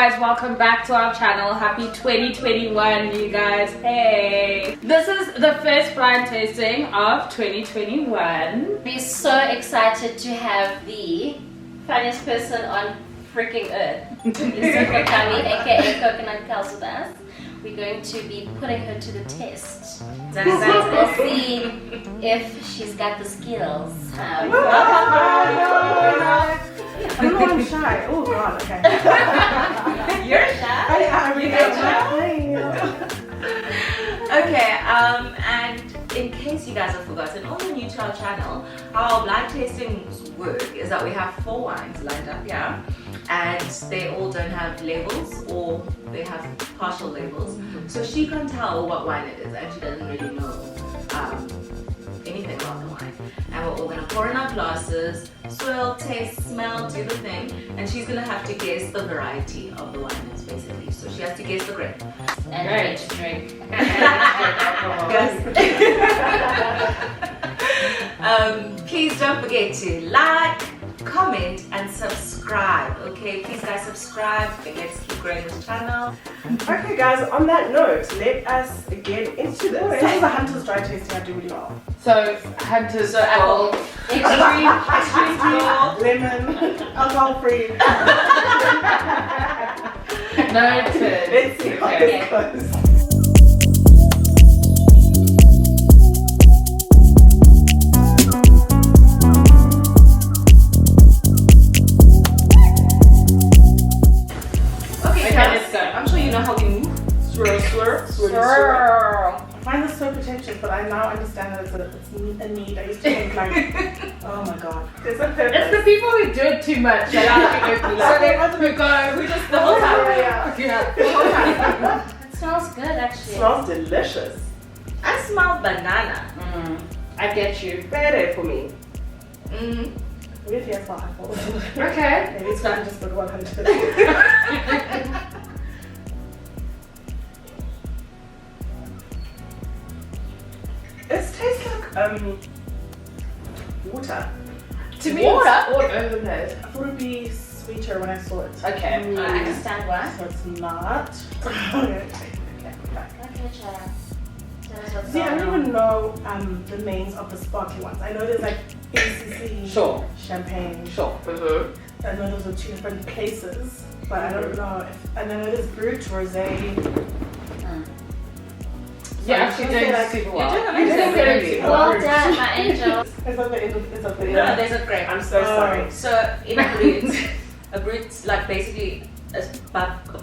guys, welcome back to our channel. Happy 2021, you guys. Hey, this is the first blind tasting of 2021. We're so excited to have the funniest person on freaking earth, Lesego Thlabi, aka Coconut Kelz, with us. We're going to be putting her to the test. Let's see if she's got the skills. I don't know, I'm shy. Oh god, okay. You're shy? I really am shy. Okay, and in case you guys have forgotten, or you're new to our channel, how our blind tastings work is that we have 4 wines lined up, yeah? And they all don't have labels, or they have partial labels. So she can't tell what wine it is, and she doesn't really know anything about the wine. And we're all gonna pour in our glasses, swirl, taste, smell, do the thing, and she's gonna have to guess the variety of the wine is basically. So she has to guess the grape. And ready to drink. Please don't forget to like, comment, and subscribe. Okay, please guys subscribe and let's keep growing this channel. Okay guys, on that note, let us get into this. This is a Hunter's dry tasting. I do really well. So, Hunter's apple. extreme Lemon, alcohol free. noted. Let's see how Okay. this goes. Okay, Okay, guys, let's go. I'm sure you know how we move. Swirl, swirl, swirl, swirl. Swirl. I find this so pretentious, but I now understand that it's a need. I used to think like, oh my god, there's a purpose. It's the people who do it too much that actually go through that. We go, we just the whole time. Yeah, the whole time. It smells good It actually. smells delicious. I smell banana. I get you. Better for me. Mm. Maybe if I smell apple. Okay. Maybe it's not just with 100. It tastes like water. To me, Water? it's all over the place. I thought it'd be sweeter when I saw it. Okay. I understand why. So it's not. Okay, back. Okay, Chad. Tell us what's See, I going don't on. even know the names of the sparkly ones. I know there's like ACC, Sure. champagne. Sure. I know those are 2 different places, but I don't know if. And I know there's Brut, Rosé. Yeah, I'm actually gonna doing say, like, super You're well. doing You're amazing. very good. Well done, my angel. It's at the end of it's at the end. No, there's a grape. I'm so sorry. So in a brut, like basically a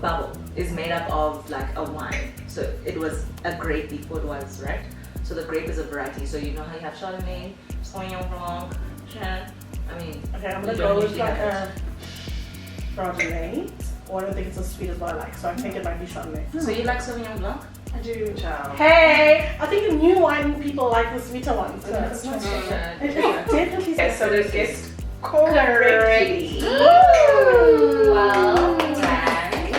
bubble is made up of like a wine. So it was a grape before it was, right? So the grape is a variety. So you know how you have Chardonnay, Sauvignon Blanc, Chardonnay. I mean, Okay, I'm we gonna don't go with usually like have a Chardonnay. Or I don't think it's as sweet as what I like, so I think it might be Chardonnay. it. So you like Sauvignon Blanc? I do, child. Hey. I think the new wine people like the sweeter ones. So it's Mm. definitely. Okay, so they guessed Correct. correctly. Well done. I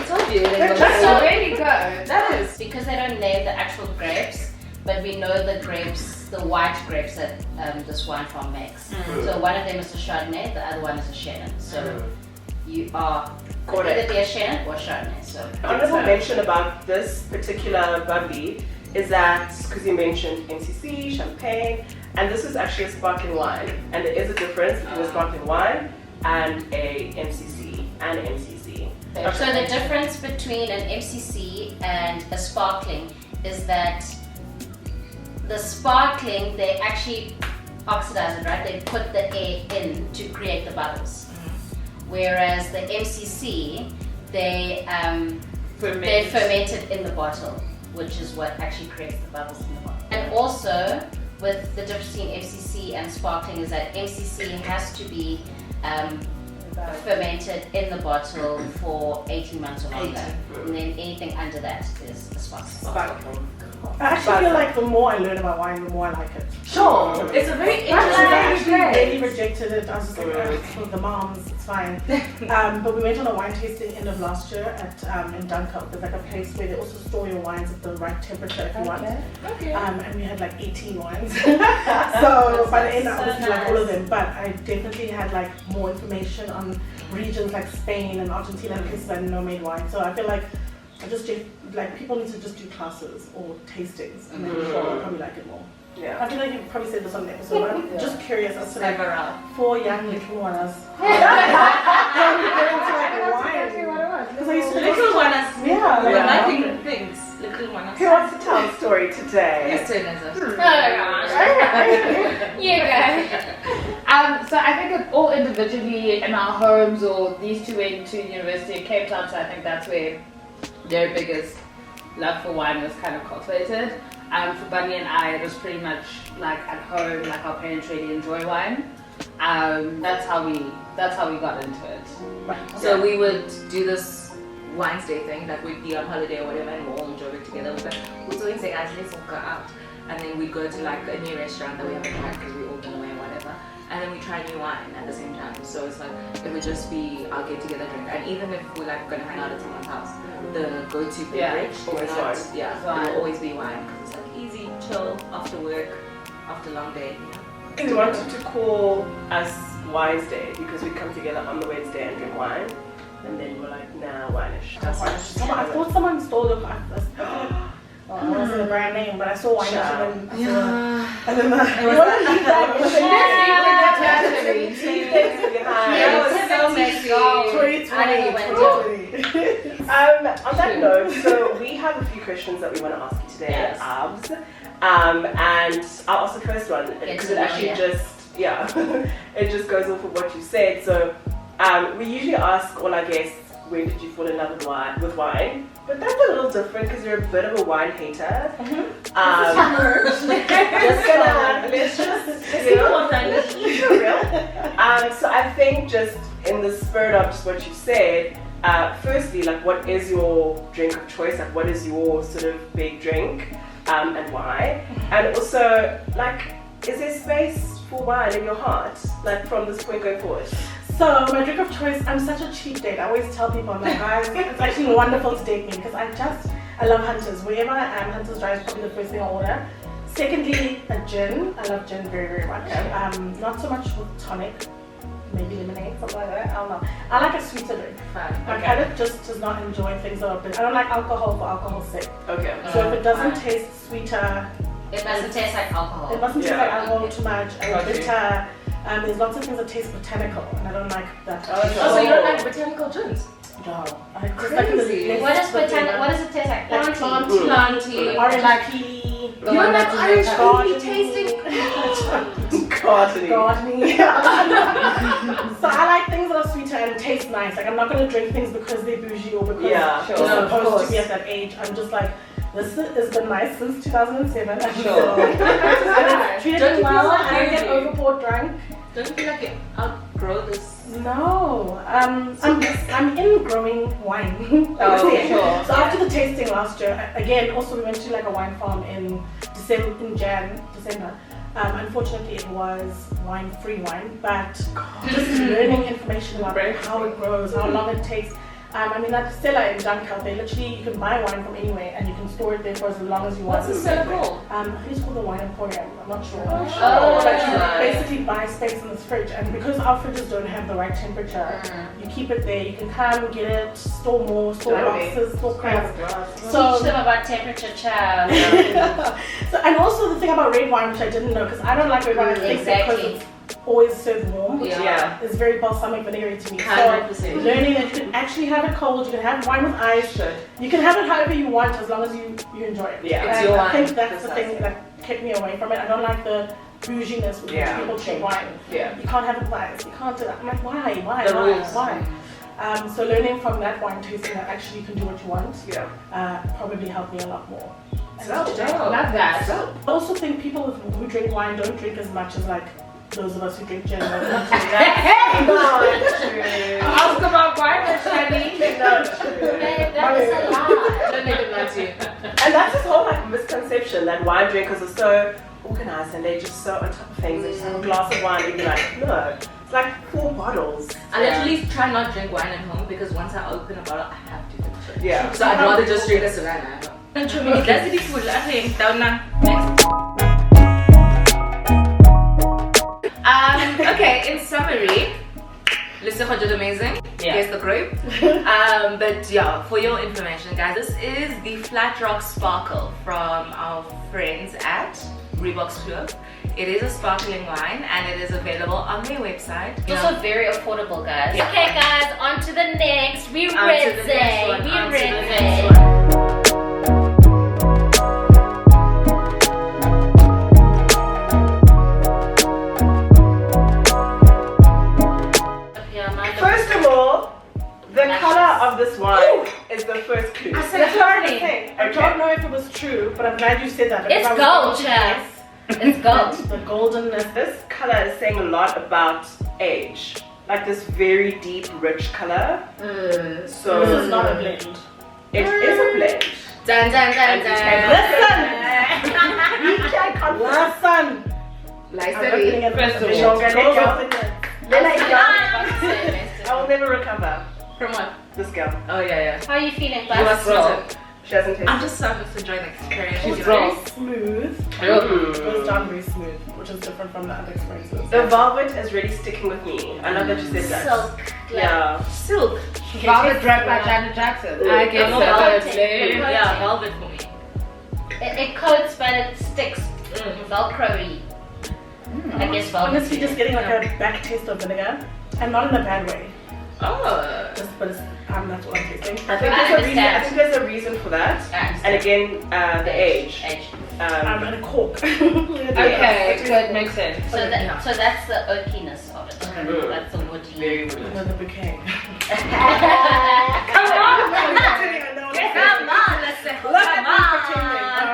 told you they That's were really good. That is. Because they don't name the actual grapes, but we know the grapes, the white grapes that this wine farm makes. So one of them is a Chardonnay, the other one is a Chenin. So you are Correct. either be a Chenin or Chardonnay. So Honorable mention about this particular bubbly is that, because you mentioned MCC, champagne, and this is actually a sparkling wine, and there is a difference between a sparkling wine and a MCC and MCC. So the difference between an MCC and a sparkling is that the sparkling, they actually oxidize it, right? They put the air in to create the bubbles. Whereas the MCC, they ferment it in the bottle, which is what actually creates the bubbles in the bottle. And also, with the difference between MCC and sparkling is that MCC has to be fermented in the bottle for 18 months or longer. And then anything under that is a sparkling. I actually feel like the more I learn about wine, the more I like it. Sure, it's a very I interesting. actually really rejected it. I was just like, oh, it's for the moms, it's fine. But we went on a wine tasting end of last year at in Dunkirk. There's like a place where they also store your wines at the right temperature if you want. Okay. And we had like 18 wines. So by the end I was like all of them. But I definitely had like more information on regions like Spain and Argentina and places that know made wine. So I feel like people need to just do classes or tastings, and then they'll probably like it more. Yeah. I feel like you've probably said this on the episode, but I'm just curious as to like for young little ones. How do you get into like wine? Because I used to Little ones. Yeah. We're Like, liking things. Little ones. Who wants to tell a story today? Yes, Oh gosh. You go. So I think it's all individually in our homes, or these two went to university in Cape Town, so I think that's where their biggest love for wine was kind of cultivated. For Bunny and I, it was pretty much like at home, like our parents really enjoy wine. That's how we got into it. So we would do this wines day thing, like we'd be on holiday or whatever, and we'll all enjoy it together. We'd be like, who's doing say, guys, let's all go out. And then we'd go to like a new restaurant that we haven't tried because we all been away and whatever. And then we try new wine at the same time. So it's like, it would just be our get together drink. And even if we're like going to hang out at someone's house, the go-to beverage, always wine. It'll always be wine. Because it's like easy, chill, after work, after a long day. We wanted to call us Wines Day because we come together on the Wednesday and drink wine. And then we're like, nah, wine-ish. I thought someone stole it. I wasn't the brand name, but I saw wine and then and then So messy. On that note, so we have a few questions that we want to ask you today, Yes. Abs. And I'll ask the first one because it actually it just goes off of what you said. So we usually ask all our guests, when did you fall in love with wine? But that's a little different because you're a bit of a wine hater. Let's be real. So I think just in the spirit of just what you said, firstly, like, what is your drink of choice? Like, what is your sort of big drink, and why? And also, like, is there space for wine in your heart, like, from this point going forward? So my drink of choice, I'm such a cheap date. I always tell people, I'm like, guys, it's actually wonderful to date me because I love Hunters. Wherever I am, Hunters Dry is probably the first thing I order. Secondly, a gin. I love gin very, very much. Not so much with tonic, maybe lemonade, something like that. I don't know. I like a sweeter drink. My palate just does not enjoy things that are bitter. I don't like alcohol for alcohol's sake. Okay. So if it doesn't taste sweeter, It doesn't taste like alcohol. it mustn't taste like alcohol too much and bitter. There's lots of things that taste botanical, and I don't like that. Oh, so you don't like botanical gins? No. Crazy. What does it taste like? Like Planty. Orange pea. You don't like orange pea tasting? Gardening. So I like things that are sweeter and taste nice. Like, I'm not going to drink things because they're bougie or because they're supposed to be at that age. I'm just like, this has been nice since 2007. And I've treated it well. I don't get overboard drunk. Don't you feel like you outgrow this? No, I'm in growing wine. Oh, sure. So after the tasting last year, again, also we went to like a wine farm in December. Unfortunately, it was wine-free wine, but just learning information about how it grows, how long it takes. I mean, that cellar in Dunkirk, you can buy wine from anywhere and you can store it there for as long as you want. What's the cellar called? I think it's called the Wine Emporium. I'm not sure. Oh, But you basically buy space in this fridge, and because our fridges don't have the right temperature, you keep it there. You can come, get it, store more, store boxes, store crabs. So teach them about temperature, child. So, and also the thing about red wine, which I didn't know, because I don't like red wine because it's always served warm, which is very balsamic vinegary to me. 100%. So learning that you can actually have it cold, you can have wine with ice, you can have it however you want as long as you enjoy it. Yeah, and it's your I think wine. that's the thing that kept me away from it. I don't like the bouginess with which people treat wine. Yeah. You can't have it with ice, you can't do that. I'm like, why? The rules. So learning from that wine tasting that actually you can do what you want, probably helped me a lot more. So, Love that. So, I also think people who drink wine don't drink as much as like those of us who drink gin. Ask about wine, Shani. That is a lie. Don't make it lie to you. and that's this whole like misconception that wine drinkers are so organized and they're just so on top of things. They just have a glass of wine and you're like, no, it's like 4 bottles. I literally try not to drink wine at home because once I open a bottle, I have to finish it. Yeah. So I'd rather just drink a Savannah. That's really cool. I think down now. Next. Okay, in summary, Lesego did amazing. Yeah. Guess the grape. But yeah, for your information, guys, this is the Flat Rock Sparkle from our friends at Reeboks Club. It is a sparkling wine and it is available on their website. It's also very affordable, guys. Yeah. Okay, guys, on to the next. We On to the next one, ready. on We to the ready. next one. Yeah, mine First of all, the color of this wine is the first clue. That's what I was Sorry. saying. I Okay. don't know if it was true, but I'm glad you said that. because It's I was gold, going to Chaz. guess It's gold. The goldenness. This color is saying a lot about age. Like this very deep, rich color. So This is not a blend. it is a blend. Dun dun dun And you dun. can Listen! I'm looking at First of the all, visual. let go. Ah! I will never recover. From what? This girl. Oh yeah. How are you feeling, You must Bas? smell it. She hasn't tasted. I'm just so enjoying the experience. She's you wrong. know. Smooth. Mm. Goes down very smooth, which is different from the other experiences. The velvet is really sticking with me. I love that you said that. Silk. Yeah. Silk. Velvet drag by Janet Jackson. I guess I'm so. a velvet. Velvet. Yeah, velvet for me. It coats, but it sticks. Velcro-y. I guess velvet. Honestly, just getting like a back taste of vinegar, and not in a bad way. Oh. Just, but it's, that's what I'm tasting. I think I there's a reason. I understand. think there's a reason for that. And again, the age. And a cork. Okay, so it makes sense. So that's the oakiness of it. Mm. That's the woody. Very woody. Another bouquet. Come on! Come on, let's say. Look at Come me pretending. on.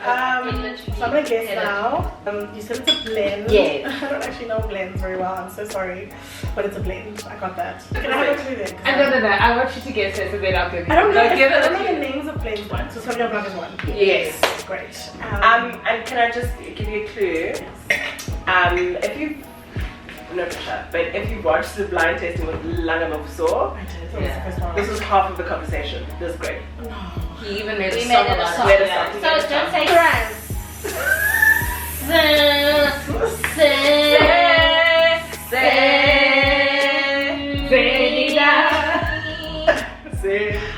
Alright. So I'm gonna guess now. You said it's a blend. Yeah. I don't actually know blends very well. I'm so sorry, but it's a blend. I got that. Can I have a clue then? 'Cause No. I want you to guess it, so then I'll give you. I don't know. No, give it I a don't know the clue. names of blends one. So Sauvignon Blanc is one. Yes. Great. And can I just give you a clue? If you no pressure, but if you watch the blind tasting with Langa Mafusor, I did. That was the first one. this is half of the conversation. This is great. He even made We a made song it a about song. Made a So song. don't say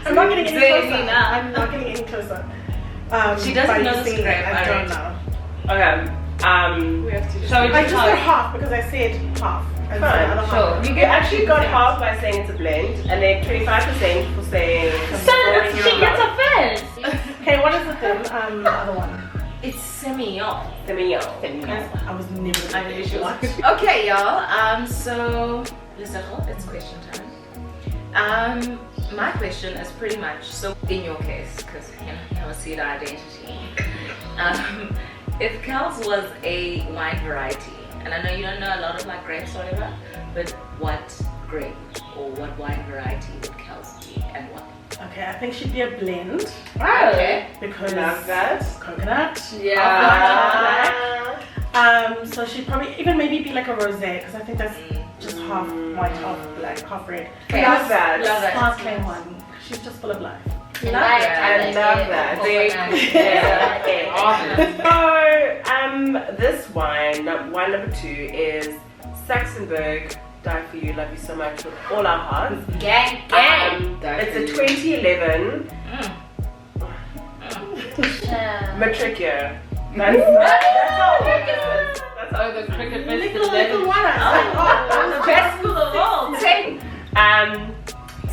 I'm not getting any closer. I'm not getting any closer. She doesn't by know you the saying script, it, I don't alright. know. Okay. We have to. Shall we I just just got try? half because I said half. And Fine, the other sure. half. You actually got half by saying it's a blend, and then 25% for saying. So she gets a first. Okay, what is it then? The other one. It's semi-young. Semillon. I was never. I knew she was. Okay, y'all. So Lesego, it's question time. My question is pretty much so. In your case, because you have a seed identity. If Kelz was a wine variety, and I know you don't know a lot of like grapes or whatever, but what grape or what wine variety would Kelz be and why? Okay, I think she'd be a blend Okay. because Love that. coconut. Yeah. So she'd probably even maybe be like a rosé because I think that's just half white, half black, half red. I love that. Love that. Sparkling one. She's just full of life. And Love I that. love that. So, this wine number 2 is Saxonburg. Die for you, love you so much with all our hearts. Gang. It's a 2011 matric year. That's all. That's all. Oh, the cricket Little festival. one. Oh, best school of all. Take.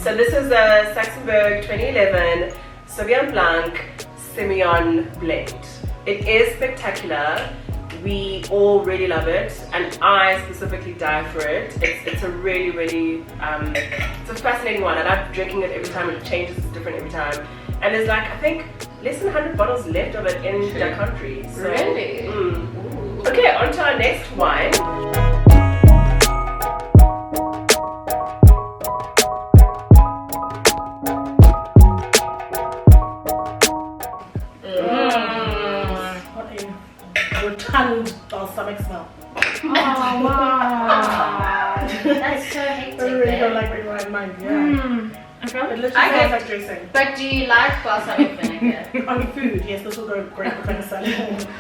So this is a Saxonburg 2011 Sauvignon Blanc Semillon blend. It is spectacular. We all really love it, and I specifically die for it. It's a really, really, it's a fascinating one. I love drinking it every time. It changes, it's different every time. And there's like, I think, less than 100 bottles left of it in the country. So, Really? Okay, on to our next wine. What a rotund balsamic smell. Oh wow. That's so hectic. I really don't eh? like red wine, mind. Yeah. It literally I smells get- like dressing. But do you like balsamic vinegar? On food, yes, this will go great with like a salad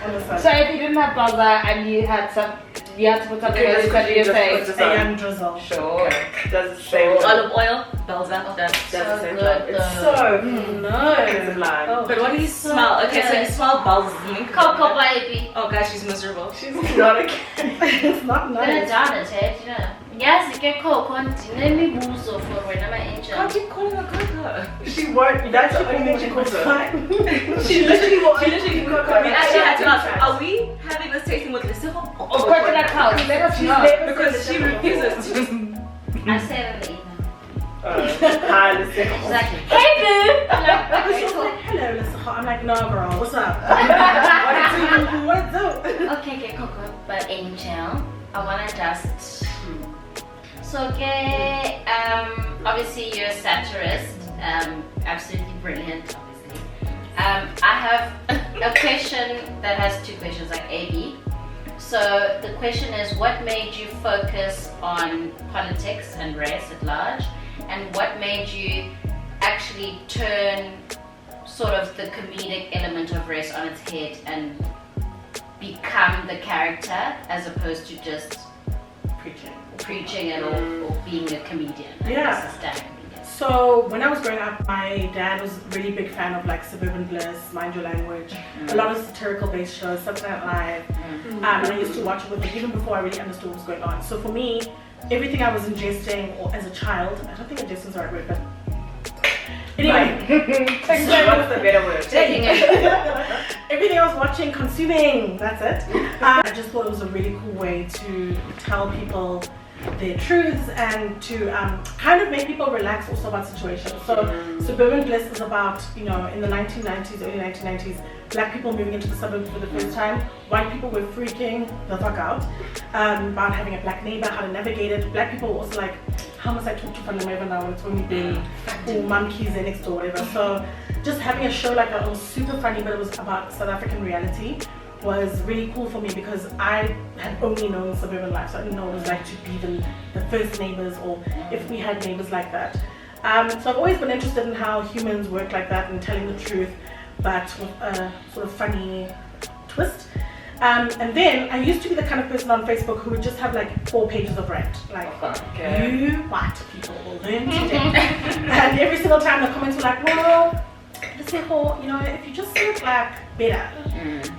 on the So side. if you didn't have Baza and you had some You have to put something Okay, on just your quickly just put face. this A on. young drizzle. Sure. Does the same job. Olive oil, bells up, done. Does the same good, job. It's so No. lime. Oh. But what do you smell? Okay, so you smell balsamic. Cocoa baby. Oh gosh, she's miserable. She's not a It's not Gonna nice. down it, eh? You know. Yes, get cocoa. Continue buzo for when I'm angel. Can't keep calling her cocoa. She won't. That's the only thing she calls her. Fine. She literally will. She literally cook. I We actually had to ask, are we having this tasting with Lesego? Of Coconut Kelz. Let us know. Because she refuses to. I said it. Hi, listen. She's like, hey boo. I'm like, She okay, was cool. like, hello, Lesego. I'm like, no, girl, what's up? What's up? Okay, get cocoa, but angel, I wanna just. So, okay, obviously you're a satirist, absolutely brilliant, obviously. I have a question that has two questions, like A, B. So the question is, what made you focus on politics and race at large, and what made you actually turn sort of the comedic element of race on its head and become the character as opposed to just preaching it or being a comedian? I Yeah. guess, a stand-up comedian. So when I was growing up, my dad was a really big fan of like Suburban Bliss, Mind Your Language, a lot of satirical based shows, Satire Live, and I used to watch it with him even before I really understood what was going on. So for me, everything I was ingesting, or as a child, I don't think ingesting is the right word, but anyway, What's the better word? Taking it. everything I was watching, consuming, that's it. I just thought it was a really cool way to tell people their truths and to kind of make people relax also about situations. So Suburban Bliss is about, you know, in the 1990s, early 1990s, black people moving into the suburbs for the first time. White people were freaking the fuck out about having a black neighbor, how to navigate it. Black people were also like, how must I talk to Fanameva now when it's only been monkeys there next door, whatever. So just having a show like that, it was super funny, but it was about South African reality, was really cool for me because I had only known suburban life, so I didn't know what it was like to be the first neighbors, or if we had neighbors like that. So I've always been interested in how humans work like that and telling the truth, but with a sort of funny twist. And then I used to be the kind of person on Facebook who would just have like 4 pages of rant, like, you white people will learn today. And every single time the comments were like, well, Lesego, you know, if you just spoke like better,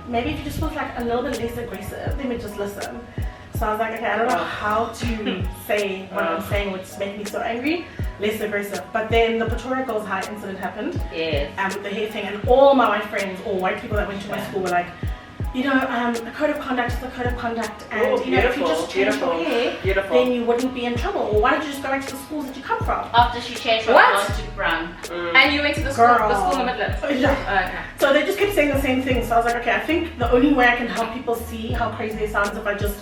maybe if you just spoke like a little bit less aggressive, they would just listen. So I was like, okay, I don't know how to say what I'm saying which make me so angry, less aggressive. But then the Pretoria Girls High incident happened, Yes. with the hair thing, and all my white friends, or white people that went to my school, were like, you know, a code of conduct is a code of conduct, and you know, if you just change your hair, then you wouldn't be in trouble. Or why don't you just go back to the schools that you come from? After she changed from What? blonde to brown. And you went to the school in the Midlands? Yeah. Okay. So they just kept saying the same thing. So I was like, okay, I think the only way I can help people see how crazy it sounds is if I just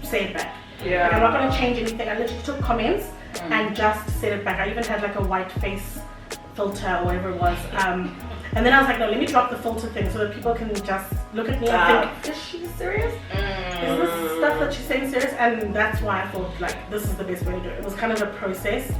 say it back. Yeah. Like, I'm not going to change anything. I literally took comments and just said it back. I even had like a white face filter or whatever it was. And then I was like, no, let me drop the filter thing so that people can just look at me and think, is she serious? Is this stuff that she's saying serious? And that's why I thought like this is the best way to do it. It was kind of a process,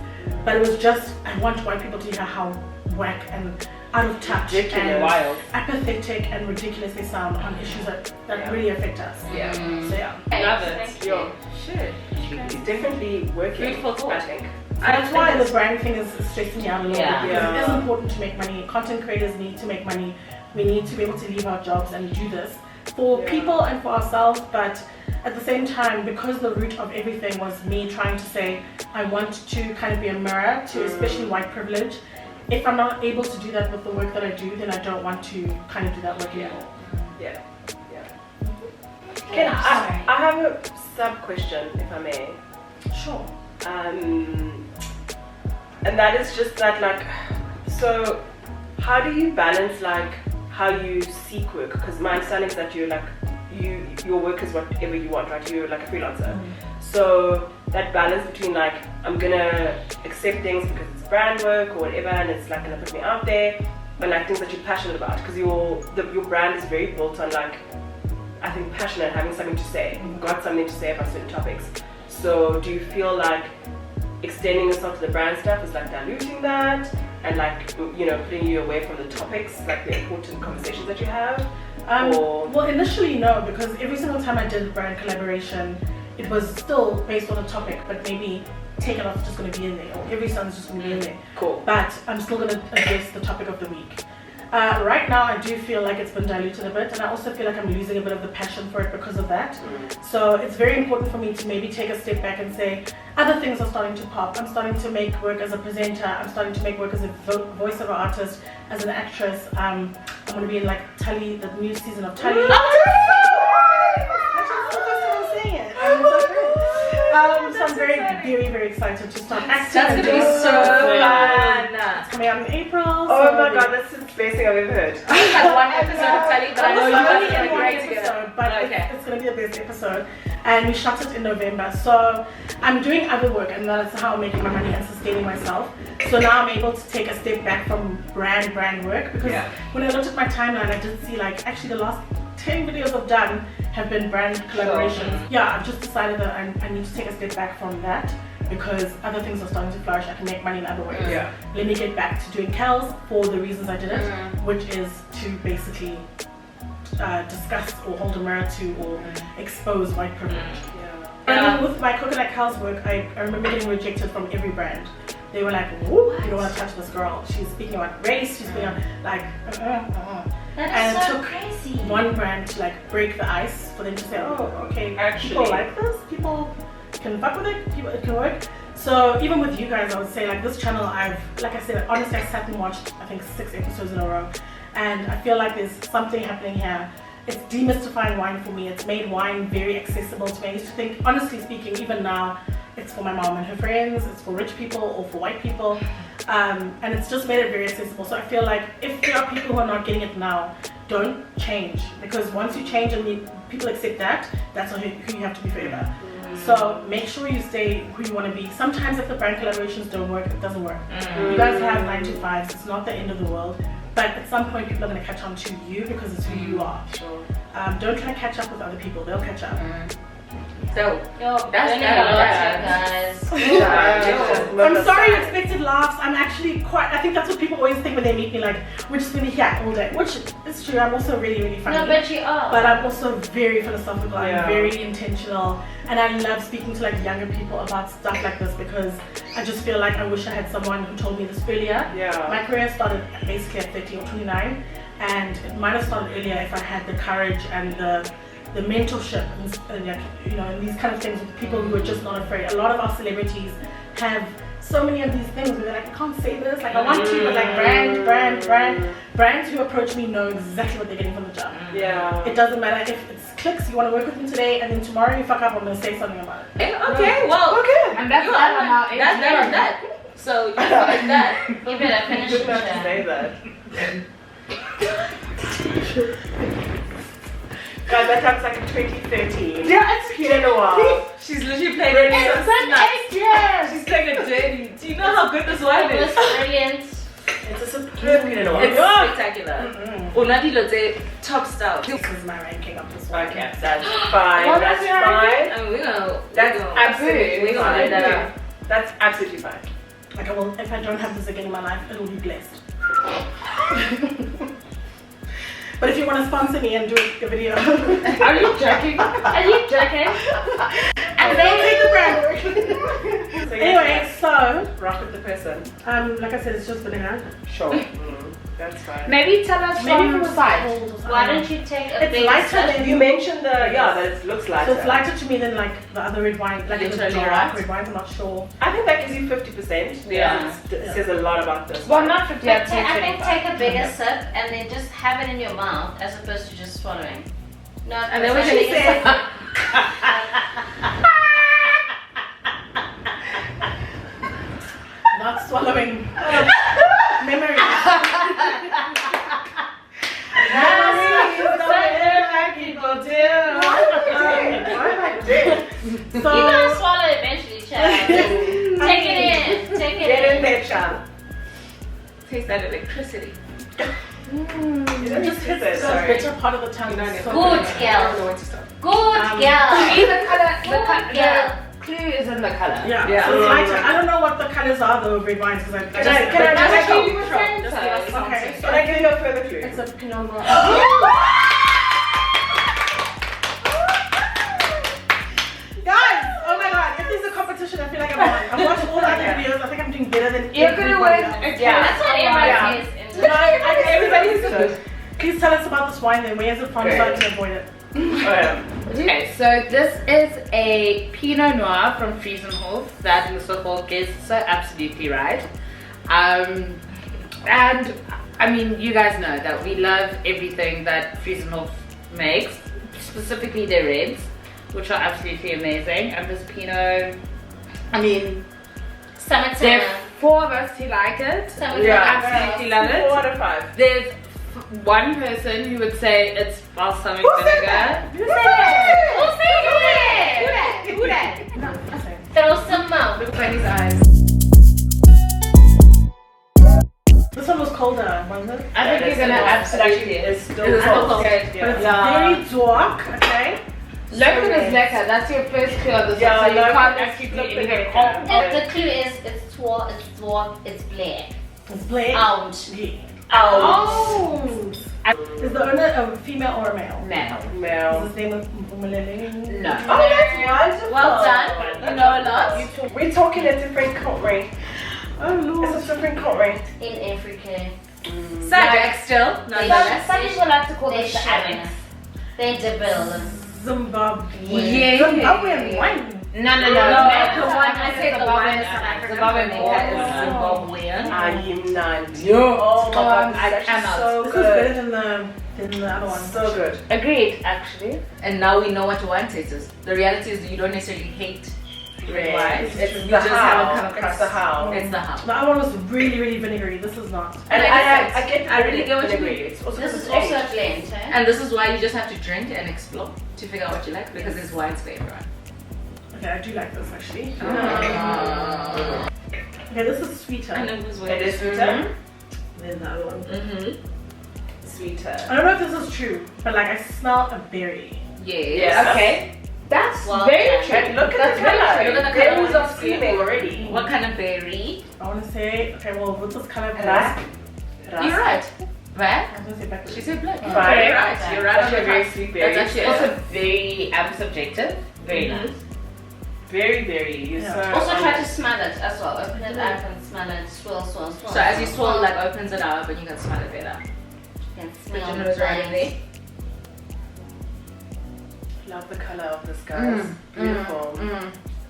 but it was just, I want white people to hear how whack and out of touch and wild, apathetic and ridiculous they sound on issues that really affect us. Yeah. So yeah. Love Thank it. you. Yo, shit. It's definitely working. Food for thought. I think. That's why the brand thing is stressing me out a little Yeah. bit, because Yeah. it is important to make money. Content creators need to make money. We need to be able to leave our jobs and do this for people and for ourselves, but at the same time, because the root of everything was me trying to say I want to kind of be a mirror to especially white privilege. If I'm not able to do that with the work that I do, then I don't want to kind of do that work anymore. Yeah. Can I have a sub question, if I may? Sure. And that is just that, like, so how do you balance like how you seek work? Because my understanding is that you're like, your work is whatever you want, right? You're like a freelancer. So that balance between like, I'm gonna accept things because it's brand work or whatever, and it's like gonna put me out there, but like things that you're passionate about, because your brand is very built on like, I think, passionate, having something to say. You've got something to say about certain topics. So do you feel like extending yourself to the brand stuff is like diluting that? and like putting you away from the topics, like the important conversations that you have? Well, initially no, because every single time I did brand collaboration, it was still based on a topic, but maybe Take It Off is just going to be in there, or Every Song's just going to be in there. Cool. But I'm still going to address the topic of the week. Right now, I do feel like it's been diluted a bit, and I also feel like I'm losing a bit of the passion for it because of that. So it's very important for me to maybe take a step back and say, other things are starting to pop. I'm starting to make work as a presenter. I'm starting to make work as a voiceover artist, as an actress. I'm going to be in like Tully, the new season of Tully. So I'm very, very, very excited to start acting. That's gonna be so fun. It's coming out in April. Oh my god, that's the best thing I've ever heard. I had one episode of Tully, but I know you only guys in are one great episode, together. but Okay. it's going to be the best episode. And we shot it in November. So I'm doing other work, and that's how I'm making my money and sustaining myself. So now I'm able to take a step back from brand work, because when I looked at my timeline, I did see like actually the last 10 videos I've done have been brand collaborations. Yeah, I've just decided that I need to take a step back from that, because other things are starting to flourish. I can make money in other ways. Let me get back to doing Kelz for the reasons I did it, which is to basically discuss or hold a mirror to or expose white privilege. And with my Coconut Kelz work, I remember getting rejected from every brand. They were like, "Whoop, you don't want to touch this girl. She's speaking about race. She's speaking about like." That is so took crazy. one brand to like break the ice for them to say, "Oh, okay, Actually. people like this. People can fuck with it. It can work." So even with you guys, I would say like this channel, like I said, honestly, I sat and watched I think 6 episodes in a row, and I feel like there's something happening here. It's demystifying wine for me. It's made wine very accessible to me. I used to think, honestly speaking, even now, it's for my mom and her friends, it's for rich people or for white people, and it's just made it very accessible. So I feel like if there are people who are not getting it now, don't change, because once you change and people accept that, that's who you have to be forever. So make sure you stay who you want to be. Sometimes if the brand collaborations don't work, it doesn't work. You guys have 9 to 5s, it's not the end of the world. But at some point, people are going to catch on to you because it's who you are. Don't try to catch up with other people; they'll catch up. So That's guys. I'm sorry you expected laughs. I'm actually I think that's what people always think when they meet me. Like, we're just going to be here all day, which is true. I'm also really, really funny. No, but you are. But I'm also very philosophical. I'm very intentional, and I love speaking to like younger people about stuff like this, because I just feel like I wish I had someone who told me this earlier. My career started basically at 30 or 29, and it might have started earlier if I had the courage and the mentorship and and these kind of things with people who are just not afraid. A lot of our celebrities have so many of these things where they're like, I can't say this, like I want to, but like brands who approach me know exactly what they're getting from the jump. It doesn't matter if it's clicks, you want to work with me today, and then tomorrow you fuck up, I'm going to say something about it. Okay, well, And that's that on how that's that on that. So you like that. You better finish You it. didn't have to say that. Guys, that comes like in 2013. It's been a while. She's literally playing it so It's been 8 years. She's playing a dirty. Do you know how good this wine It was is? brilliant. It's a superb in a while. It's spectacular. Unadi Lotte, top style. This is my ranking of this one. Okay, that's fine. Well, That's that's fine. And we're gonna. That's absolutely We're gonna let that out. That's absolutely fine. Like if I don't have this again in my life, it'll be blessed. But if you want to sponsor me and do a video, Are you joking? Are you joking? and they'll take the brand work. So Anyway, so rock with the person. like I said, it's just banana. Sure. That's fine. Maybe tell us Maybe from from the side. Why don't you take a It's big lighter sip? than You mentioned that it looks lighter. So it's lighter to me than like the other red wine, like the Literally, dark right? red wines. I'm not sure. I think that gives you 50%. Yeah. It says a lot about this. Well, not 50, But I'd say I think 25. take a bigger sip and then just have it in your mouth as opposed to just swallowing. No, And then we it's can not say- bigger Not swallowing. Memories. Why am I dead? sip. You're gonna swallow eventually, child. Take it in. Take it Get in in. there, child. Taste that electricity. It just hits it. The Sorry. bitter part of the tongue is so Good bitter. girl. I don't know when to stop. Good See girl. the color, Good girl. the clue is in the color. Yeah. Yeah. So it's lighter. I don't know what the colors are though of red wines because I Can I give give you you a a friend Just give us size? some Okay. tips. Can I give you a further clue? It's a Pinot Noir. Guys, oh my god, if there's a competition, I feel like I'm on. I've watched all the other videos. I think I'm doing better than You're gonna everybody win. else. Yeah. That's what everybody Yeah. says. No, everybody's good. Please tell us about this wine then. Where is it from so I can avoid it? Oh, yeah. Okay, so this is a Pinot Noir from Friesenhof that Lesego is so absolutely right. And I mean, you guys know that we love everything that Friesenhof makes, specifically their reds, which are absolutely amazing. And this Pinot, I mean, Summertime. there are 4 of us who like it. Summertime. We Yeah. absolutely love 4 it. out of 5. There's one person who would say it's balsamic vinegar. Who said that? Who that? No, I say. Throw some mouth. Look at his eyes. This one was colder, wasn't it? I think you're gonna absolutely. It's still It's cold. cold. But it's Yeah. very dark, okay? Look is lekker. That's your first clue on this Yeah, one, so you look, can't it's actually do look anything. lekker. And the clue is it's tall, it's dark, it's black. It's black. Out. Oh! Is the owner a female or a male? Male. Is Mel. his name Mulele? No. Oh, that's wonderful. Well done. You know a lot. We're talking a different country. Oh, Lord. It's a different country. In Africa. Sajak still. They Some people like to call they this the shine. annex. They double. Zimbabwe. Yeah. Zimbabwean wine. No. No, The one I said the one is Zimbabwean South African. Zimbabwean maker is Oh. Zimbabwean. I am not. Yo. Oh my god, I this is cannot. so This is better good. than the other one. So good. Agreed, actually. And now we know what your wine taste is. The reality is you don't necessarily hate red wine. It's You the just haven't come how. across. It's the how. It's the how. The other one was really, really vinegary. This is not. And Like I I get, I really get what you agree. mean. It's also This because is it's also aged. a blend, eh? And this is why you just have to drink and explore to figure out what you like because it's wines for everyone. Okay, I do like this actually. Ah. Okay, this is sweeter I know who's It is sweeter. than the other one. Mm-hmm. Sweeter. I don't know if this is true, but like I smell a berry. Yes. Yeah. Okay. That's Well, very yeah. true. And look at That's the very color. true. Look at the Berries color. are screaming already. What kind of berry? I want to say, okay, well, with this color, Rasp. You're right. Right? I was going to say backwards. She said black. Right. You're right. You're right on Actually, the very cusp. sweet berry. That's actually Also very subjective. Very Mhm. nice. Very, very. You're Yeah. so Also try to honest. smell it as well. Open it up and smell it. Swirl. So as you swirl, like opens it up and you can smell it better. you can Put smell your nose right in there. Love the color of this, guys. Beautiful.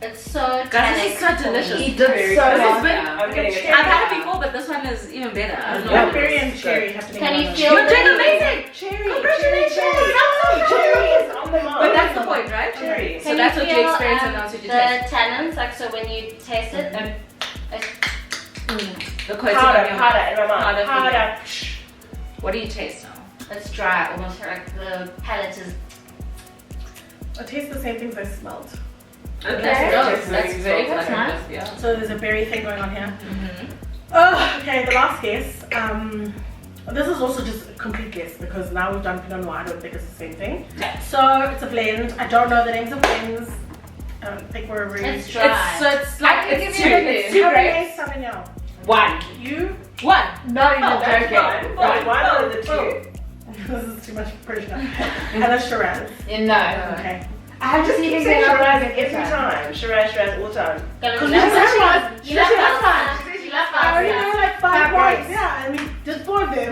It's so Guys, tannic. this is so delicious. He did Very so good. well. This is Yeah. I'm getting it. I've had it before, but this one is even better. I don't know. Blackberry and cherry happening. Can you on feel You're the doing amazing. Cherry. Congratulations. Cherry is on the mark. But that's the point, right? Cherry. So that's what you experience and that's what you taste. The tannins, like so when you taste it, The coating on Powder, your powder mouth. in my mouth. Powder. Powder. What do you taste now? it's dry, almost like the palate is. I taste the same things I smelled. Okay. That's That's very That's good. nice. Yeah. So there's a berry thing going on here. Mm-hmm. Oh, okay, the last guess. This is also just a complete guess because now we've done Pinot Noir. I don't think it's the same thing. So it's a blend. I don't know the names of blends. I don't think we're really. It's dry. It's like I can it's give you two. a It's clue. two grapes. Cabernet Sauvignon. One. You? One. No, you're Oh, that's joking. One out of the two. This is too much Persian. And a Shiraz. No. Okay. I have to Keep keep saying saying Shiraz Shiraz every time. Shiraz all the time. Because You love Shiraz. You love Shiraz. Balsam. You love I already Balsam. know like 5 Five wines. wines. Yeah, and we did 4 of them.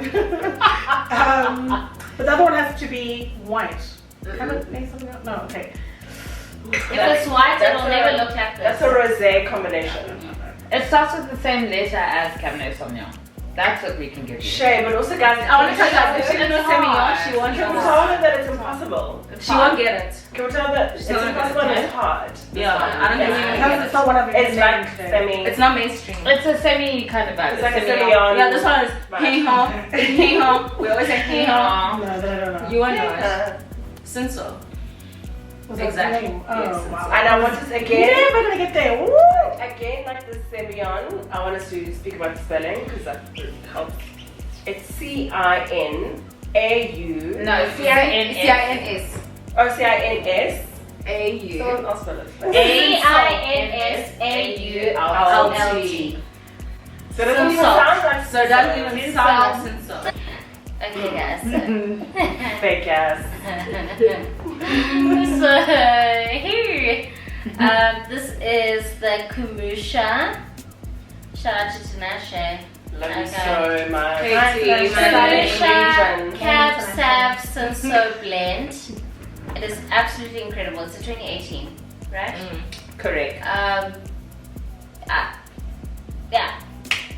But the other one has to be white. Cabernet Sauvignon? No, okay. If it's white, That's it'll a- never look like this. That's a rosé combination. It starts with the same letter as Cabernet Sauvignon. That's what we can give you. Shay, but also guys, I want to tell you guys, if she didn't know Sauvignon, she won't Can we know. tell her that it's impossible? She won't get it. Can we tell her that it's not gonna impossible get and it. it's hard? Yeah, I don't think Yeah. we can Because get it's it. not one of your It's like names today. semi. It's not mainstream. It's a semi kind of vibe. It's like a semi-on. Yeah, this one is Right. hey home, hey home. We always say hey home. No, that I don't know. You won't know it. Uh, Sinso. Was that the Exactly. name? Oh, Yes, wow. and I want us again. Never gonna get there. Woo! Again, like the semi-on, I want us to speak about the spelling because that helps. It's C-I-N-A-U. No, C-I-N-S. C-I-N-S. Oh, C-I-N-S. A-U. Someone else spell it. A-I-N-S-A-U-L-L-T. So it doesn't even sound like So it doesn't even sound like Sinso. Okay, guys. fake ass. So here, this is the Kumusha. Shout out to Tinashe. Love you Okay. so much. Crazy. Kumusha Asian. Cab Sav Sinso blend. It is absolutely incredible. It's a 2018, right? Correct. Yeah.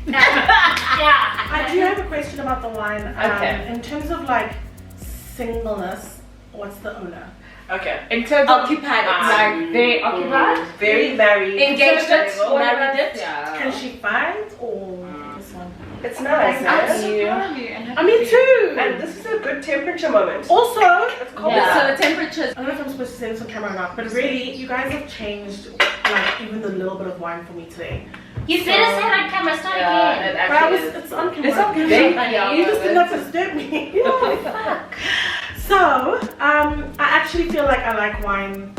I do have a question about the wine. Okay. In terms of like singleness, what's the owner? Okay. In terms of Occupied. like they occupied. Very married. Engaged it, What married about- it. Yeah. Can she find or this one? It's nice. I'm Nice. I mean too. And this is a good temperature moment. Also, It's cold. Yeah. So the temperatures. I don't know if I'm supposed to say this on camera or not, but really, you guys have changed like even the little bit of wine for me today. You better say it on camera. Start Yeah, again. it But I actually was, is. it's on camera. It's on camera. Thank You just did not disturb me. So, I actually feel like I like wine.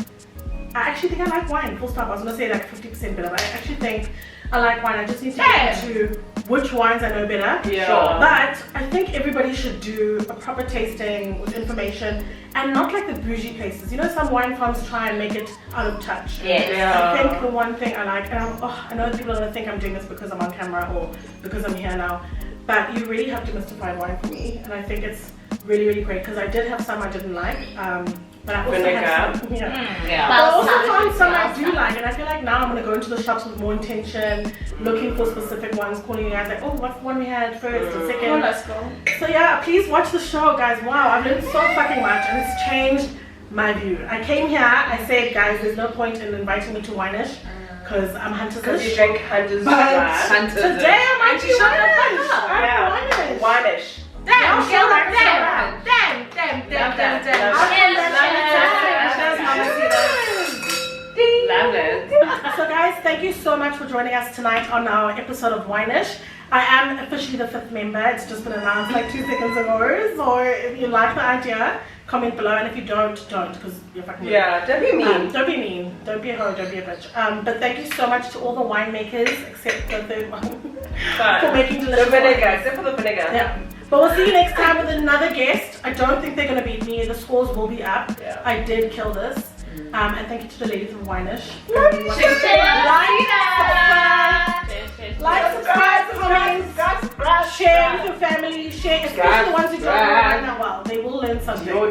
I actually think I like wine, full stop. I was gonna say like 50% better, but I actually think I like wine. I just need to get into which wines I know better. Yeah. Sure. But I think everybody should do a proper tasting with information and not like the bougie places. You know, some wine farms try and make it out of touch. Yes. I think the one thing I like, and I know people are gonna think I'm doing this because I'm on camera or because I'm here now, but you really have demystified wine for me, and I think it's really, really great because I did have some I didn't like, but I also had some. Yeah. Yeah. But I also found some I do like, and I feel like now I'm gonna go into the shops with more intention, looking for specific ones, calling you guys like, oh, what's the one we had first or second? Let's go. So yeah, please watch the show, guys. Wow, I've learned so fucking much, and it's changed my view. I came here, I said, guys, there's no point in inviting me to Wine-ish, because I'm Because you Hunter's. drink Hunter's But Draft. today I'm actually shut the Wine-ish. fuck up. I'm Yeah. Wine-ish. Wine-ish. Damn, Now girl, show damn, up, damn, show up. damn, damn, damn, Love damn, that. damn. Love I'll come Cheers, back cheers. Love it. So guys, thank you so much for joining us tonight on our episode of Wine-ish. I am officially the 5th member. It's just been announced like 2 seconds ago. So if you like the idea, comment below, and if you don't because you're fucking weird. Yeah, don't be mean. Don't be mean. Don't be a hoe. Don't be a bitch. But thank you so much to all the winemakers, except the third one, for making The delicious vinegar, wine. except for the vinegar. Yeah. But we'll see you next time with another guest. I don't think they're gonna beat me. The scores will be up. Yeah. I did kill this. And thank you to the ladies from Wine-ish. Like, subscribe, comment, share with your family, share, especially the ones who don't know right now. Well, they will learn something. Yo.